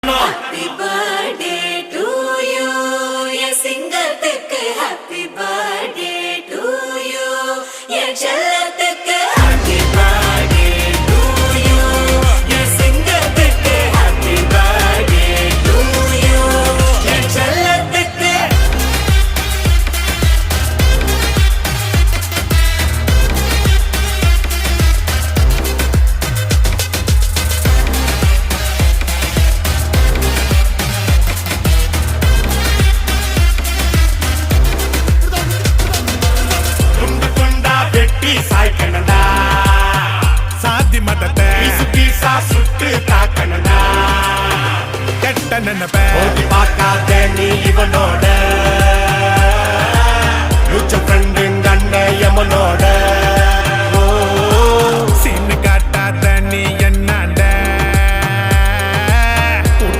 Happy birthday to you, என் சிங்கத்துக்கு happy birthday to you, என் செல்லத்துக்கு happy birthday to you, என் சிங்கத்துக்கு happy birthday to you, என் செல்லத்துக்கு. சாய்க்கணடா சாதி மதத்தை பீசா சுட்டு தாக்கணடா கெட்ட நினைப்ப ஓடி பார்க்காத நீ இவனோட ஃப்ரெண்டு கண்ண யமனோட